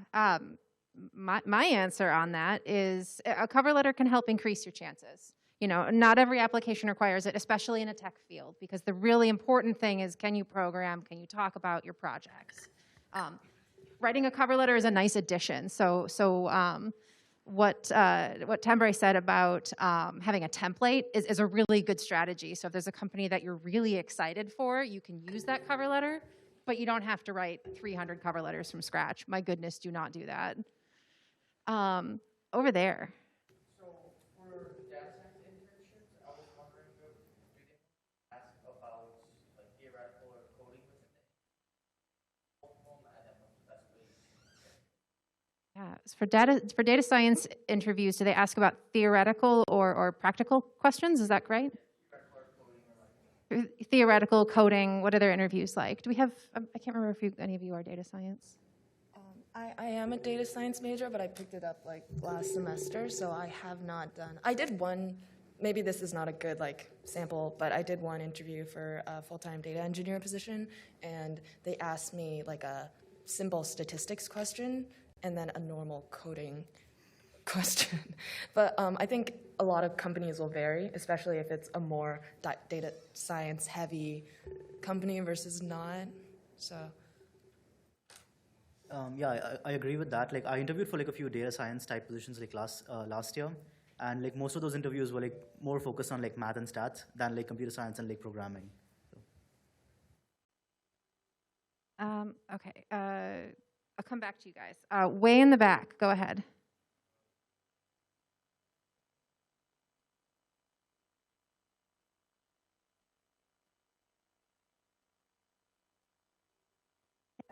my answer on that is a cover letter can help increase your chances. You know, not every application requires it, especially in a tech field, because the really important thing is, can you program? Can you talk about your projects? Writing a cover letter is a nice addition. What Tembre said about having a template is a really good strategy. So if there's a company that you're really excited for, you can use that cover letter, but you don't have to write 300 cover letters from scratch. My goodness, do not do that. Over there. So for data science internships, I was wondering, do they ask about like theoretical or coding within the and then what's the best way? Yeah, for data science interviews, do they ask about theoretical or practical questions? Is that right? Theoretical coding. What are their interviews like? Do we have? I can't remember if any of you are data science. I am a data science major, but I picked it up like last semester, so I have not done. I did one. Maybe this is not a good like sample, but I did one interview for a full-time data engineer position, and they asked me like a simple statistics question and then a normal coding question. But I think a lot of companies will vary, especially if it's a more data science heavy company versus not. So. Yeah, I agree with that. Like I interviewed for like a few data science type positions like last year, and like most of those interviews were like more focused on like math and stats than like computer science and like programming. So. Okay, I'll come back to you guys. Way in the back, go ahead.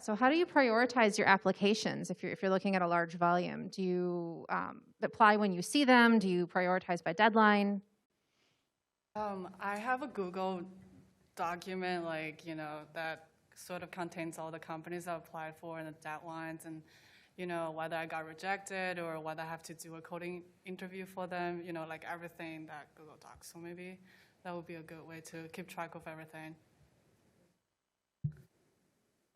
So how do you prioritize your applications if you're looking at a large volume? Do you apply when you see them? Do you prioritize by deadline? I have a Google document, like, you know, that sort of contains all the companies I applied for and the deadlines and, you know, whether I got rejected or whether I have to do a coding interview for them, you know, like everything that Google Docs. So maybe that would be a good way to keep track of everything.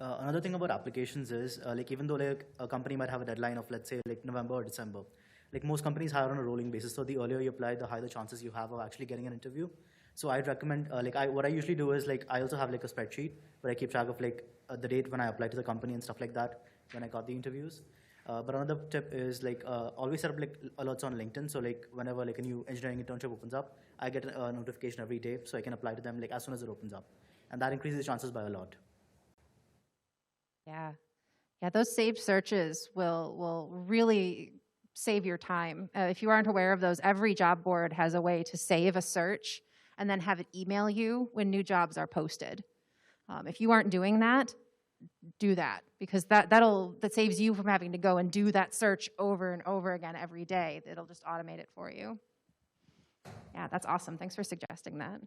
Another thing about applications is like even though like a company might have a deadline of let's say like November or December, like most companies hire on a rolling basis. So the earlier you apply, the higher the chances you have of actually getting an interview. So I'd recommend what I usually do is like I also have like a spreadsheet where I keep track of like the date when I applied to the company and stuff like that when I got the interviews. But another tip is like always set up like alerts on LinkedIn. So like whenever like a new engineering internship opens up, I get a notification every day so I can apply to them like as soon as it opens up, and that increases the chances by a lot. Yeah, those saved searches will really save your time. If you aren't aware of those, every job board has a way to save a search and then have it email you when new jobs are posted. If you aren't doing that, do that, because that saves you from having to go and do that search over and over again every day. It'll just automate it for you. Yeah, that's awesome. Thanks for suggesting that.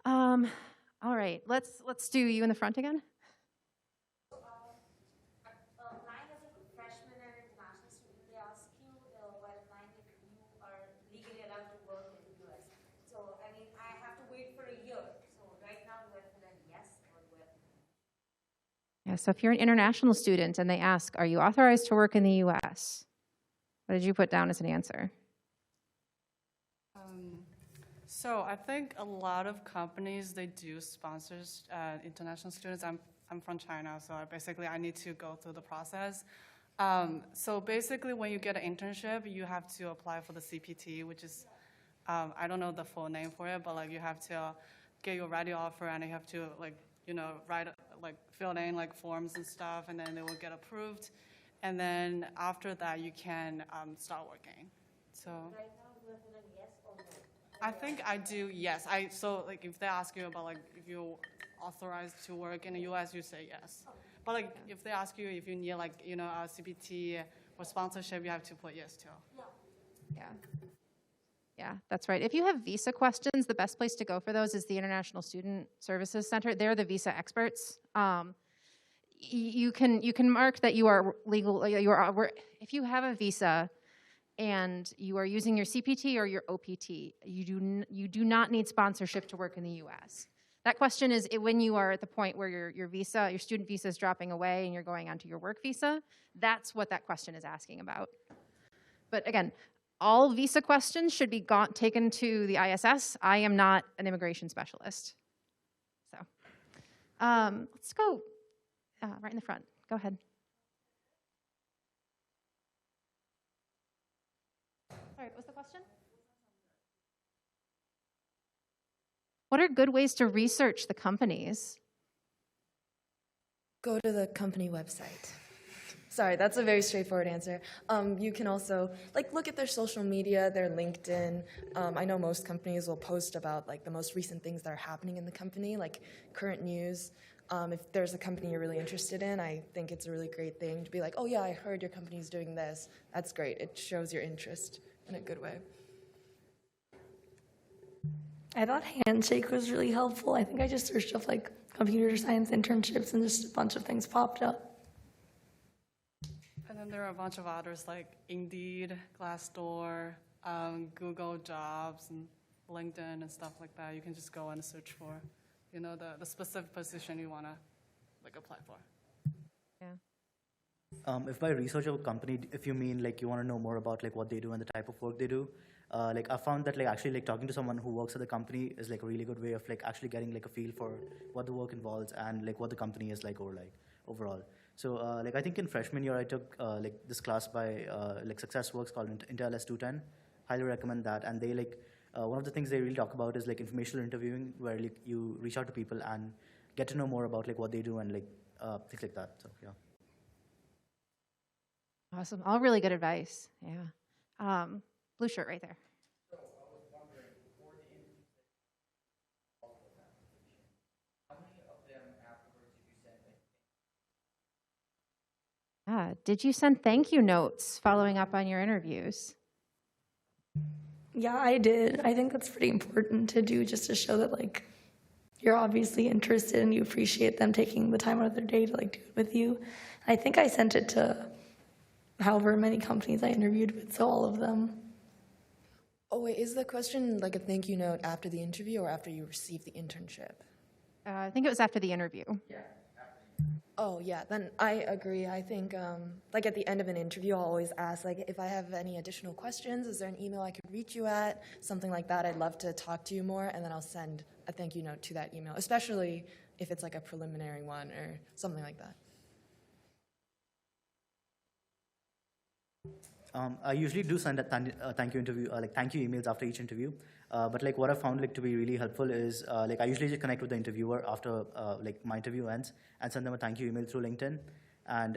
All right, let's do you in the front again. Applying as a freshman and international student, they ask you while applying if you are legally allowed to work in the US. So, I mean, I have to wait for a year. So right now, do I put in yes or do I? Yeah, so if you're an international student and they ask, are you authorized to work in the US? What did you put down as an answer? So I think a lot of companies, they do sponsor international students. I'm from China, so I need to go through the process. So basically, when you get an internship, you have to apply for the CPT, which is, I don't know the full name for it, but like you have to get your ready offer and you have to like, you know, fill in like forms and stuff, and then it will get approved. And then after that, you can start working. So. Right now, do I put in yes or no? I think I do, yes. So like if they ask you about like if you're authorized to work in the US, you say yes. But like if they ask you if you need like, you know, a CPT or sponsorship, you have to put yes too. Yeah, that's right. If you have visa questions, the best place to go for those is the International Student Services Center. They're the visa experts. You can mark that you are legal. If you have a visa and you are using your CPT or your OPT, you do not need sponsorship to work in the U.S. That question is when you are at the point where your student visa is dropping away and you're going onto your work visa. That's what that question is asking about. But again, all visa questions should be taken to the ISS. I am not an immigration specialist. So let's go right in the front. Go ahead. Sorry, what was the question? What are good ways to research the companies? Go to the company website. Sorry, that's a very straightforward answer. You can also look at their social media, their LinkedIn. I know most companies will post about the most recent things that are happening in the company, like current news. If there's a company you're really interested in, I think it's a really great thing to be like, oh yeah, I heard your company's doing this. That's great. It shows your interest in a good way. I thought Handshake was really helpful. I think I just searched up computer science internships and just a bunch of things popped up. And then there are a bunch of others like Indeed, Glassdoor, Google Jobs, and LinkedIn and stuff like that. You can just go and search for, the specific position you want to apply for. Yeah. If by research of a company, if you mean you want to know more about what they do and the type of work they do, I found that actually talking to someone who works at the company is a really good way of actually getting a feel for what the work involves and what the company is overall. So I think in freshman year I took this class by SuccessWorks called Intel S210. Highly recommend that. And they one of the things they really talk about is informational interviewing, where you reach out to people and get to know more about what they do and things like that. So yeah. Awesome. All really good advice. Yeah. Blue shirt right there. So I was wondering, for the interviews that you also application, how many of them afterwards did you send? Did you send thank you notes following up on your interviews? Yeah, I did. I think that's pretty important to do, just to show that you're obviously interested and you appreciate them taking the time out of their day to do it with you. I think I sent it to however many companies I interviewed with, so all of them. Oh wait, is the question a thank you note after the interview or after you receive the internship? I think it was after the interview. Yeah. Oh yeah, then I agree. I think at the end of an interview, I'll always ask if I have any additional questions, is there an email I could reach you at? Something like that. I'd love to talk to you more, and then I'll send a thank you note to that email, especially if it's a preliminary one or something like that. I usually do send a thank you interview, thank you emails after each interview. But what I found to be really helpful is I usually just connect with the interviewer after my interview ends and send them a thank you email through LinkedIn, and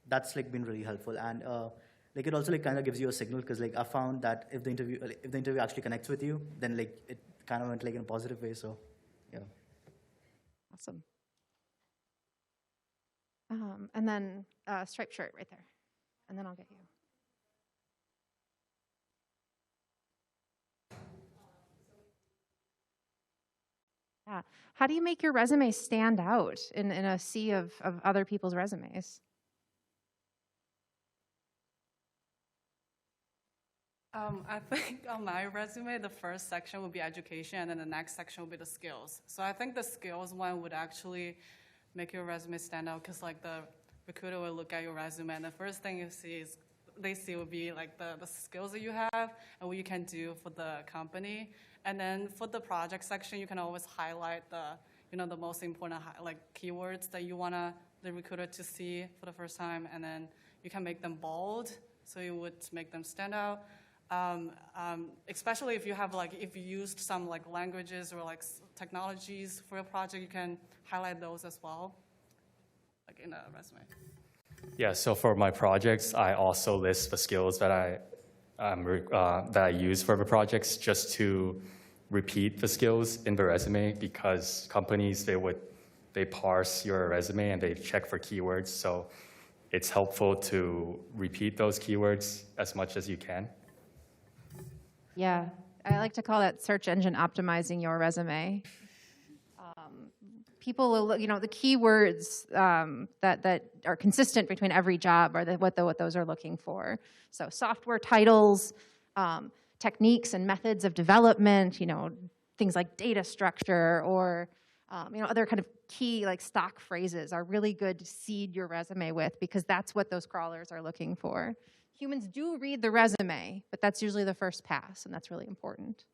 that's been really helpful. And it also kind of gives you a signal, because I found that if the interview actually connects with you, then it kind of went in a positive way. So yeah. Awesome. And then striped shirt right there. And then I'll get you. Yeah. How do you make your resume stand out in a sea of other people's resumes? I think on my resume, the first section would be education, and then the next section would be the skills. So I think the skills one would actually make your resume stand out, because the recruiter will look at your resume, and the first thing they see will be the skills that you have and what you can do for the company. And then for the project section, you can always highlight the most important keywords that you want the recruiter to see for the first time, and then you can make them bold, so you would make them stand out. Especially if you have if you used some languages or technologies for your project, you can highlight those as well, in a resume. Yeah, so for my projects, I also list the skills that I use for the projects, just to repeat the skills in the resume, because companies, they parse your resume and they check for keywords. So it's helpful to repeat those keywords as much as you can. Yeah, I like to call that search engine optimizing your resume. People will look, the keywords that are consistent between every job are what those are looking for. So software titles, techniques and methods of development, things like data structure, or other kind of key stock phrases are really good to seed your resume with, because that's what those crawlers are looking for. Humans do read the resume, but that's usually the first pass, and that's really important.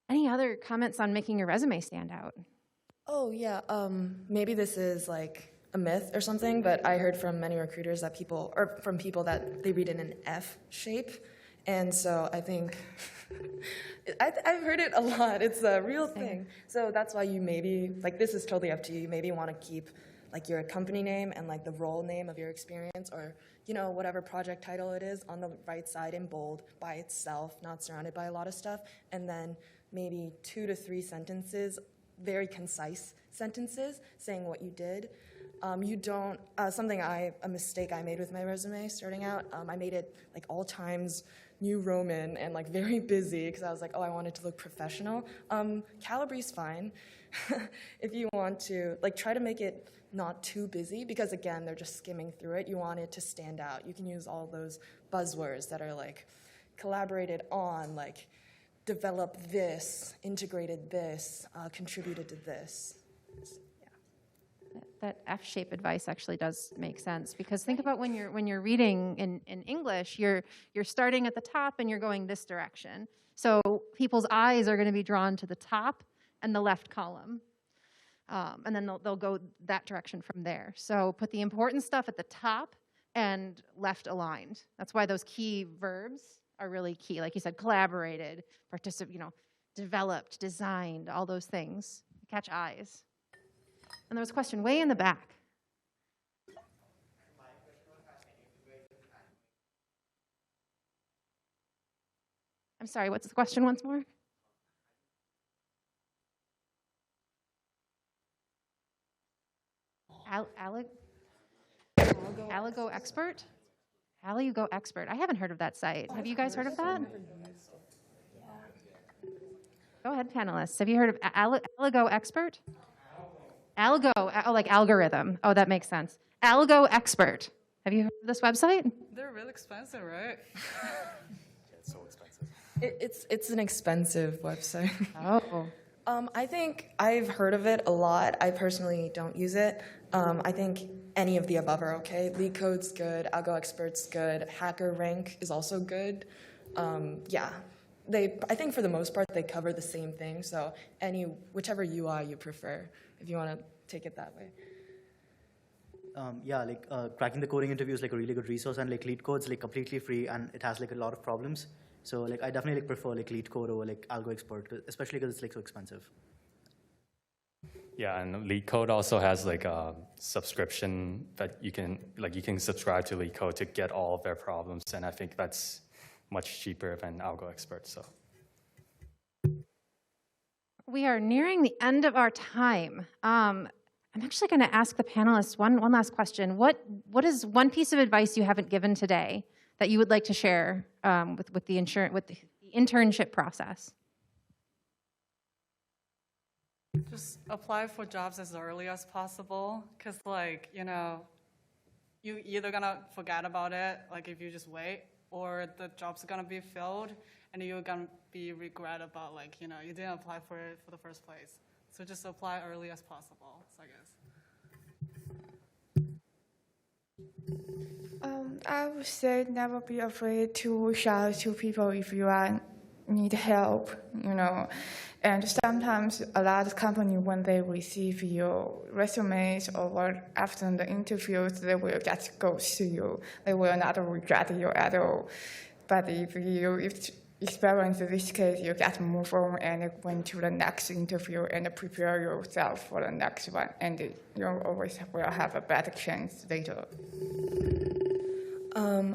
Any other comments on making your resume stand out? Oh, yeah. Maybe this is like a myth or something, but I heard from many recruiters that from people that they read in an F shape. And so I think, I've heard it a lot. It's a real thing. So that's why you maybe, like, this is totally up to you. You maybe want to keep, like, your company name and, like, the role name of your experience, or, you know, whatever project title it is on the right side in bold by itself, not surrounded by a lot of stuff. And then maybe 2 to 3 sentences, very concise sentences saying what you did. You don't, a mistake I made with my resume starting out, I made it like all times New Roman and like very busy because I was like, oh, I wanted to look professional. Calibre's fine. If you want to, like, try to make it not too busy because, again, they're just skimming through it. You want it to stand out. You can use all those buzzwords that are like collaborated on, like developed this, integrated this, contributed to this. That F-shape advice actually does make sense, because think about when you're reading in English, you're starting at the top and you're going this direction. So people's eyes are going to be drawn to the top and the left column, and then they'll go that direction from there. So put the important stuff at the top and left aligned. That's why those key verbs are really key. Like you said, collaborated, developed, designed, all those things. Catch eyes. And there was a question way in the back. I'm sorry, what's the question once more? Aligo Expert? Aligo Expert. I haven't heard of that site. Have you guys heard of that? Go ahead, panelists. Have you heard of Aligo Expert? Algo, oh, like algorithm. Oh, that makes sense. Algo Expert. Have you heard of this website? They're really expensive, right? It's so expensive. It's an expensive website. Oh. I think I've heard of it a lot. I personally don't use it. I think any of the above are okay. LeetCode's good. Algo Expert's good. HackerRank is also good. Yeah. I think for the most part, they cover the same thing. So whichever UI you prefer, if you want to take it that way. Yeah, like cracking the coding interview is like a really good resource, and like LeetCode's like completely free, and it has like a lot of problems. So like I definitely like prefer like LeetCode over like Algo Expert, especially because it's like so expensive. Yeah, and LeetCode also has like a subscription that you can subscribe to LeetCode to get all of their problems, and I think that's much cheaper than Algo Expert. So we are nearing the end of our time. I'm actually going to ask the panelists one last question. What is one piece of advice you haven't given today that you would like to share with the internship process? Just apply for jobs as early as possible, because you either gonna forget about it, like if you just wait, or the job's gonna be filled and you're gonna be regret about you didn't apply for it for the first place. So just apply early as possible, I guess. I would say never be afraid to reach out to people if you need help, And sometimes a lot of companies, when they receive your resumes or after the interviews, they will just ghost you. They will not regret you at all. But if you experience this case, you just move on and went to the next interview and prepare yourself for the next one. And you always will have a better chance later.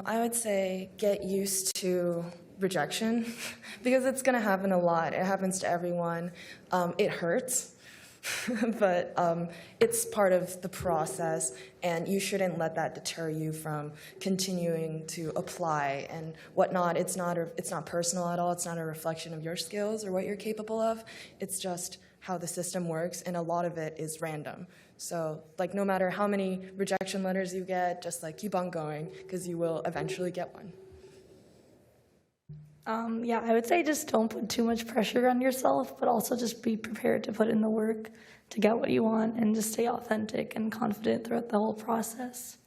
I would say get used to rejection because it's going to happen a lot. It happens to everyone. It hurts, but it's part of the process, and you shouldn't let that deter you from continuing to apply and whatnot. It's not personal at all. It's not a reflection of your skills or what you're capable of. It's just how the system works, and a lot of it is random. So, no matter how many rejection letters you get, just keep on going because you will eventually get one. Yeah, I would say just don't put too much pressure on yourself, but also just be prepared to put in the work to get what you want and just stay authentic and confident throughout the whole process.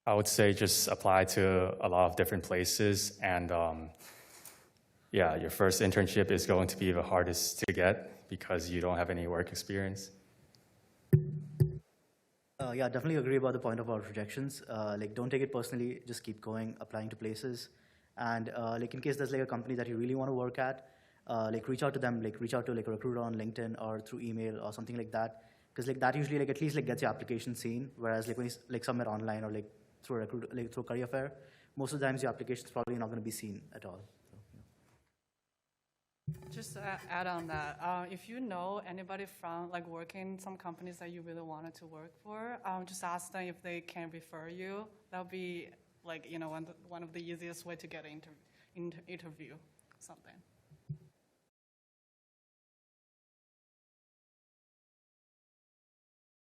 I would say just apply to a lot of different places, and yeah, your first internship is going to be the hardest to get because you don't have any work experience. Yeah, definitely agree about the point about rejections. Like, don't take it personally. Just keep going, applying to places, and like in case there's like a company that you really want to work at, like reach out to them. Like reach out to like a recruiter on LinkedIn or through email or something like that. Because like that usually like at least like gets your application seen. Whereas like when you like submit online or like through a recruiter, like through career fair, most of the times your application is probably not going to be seen at all. Just to add on that, if you know anybody from like working in some companies that you really wanted to work for, just ask them if they can refer you. That'll be like, you know, one of the easiest way to get an interview, something.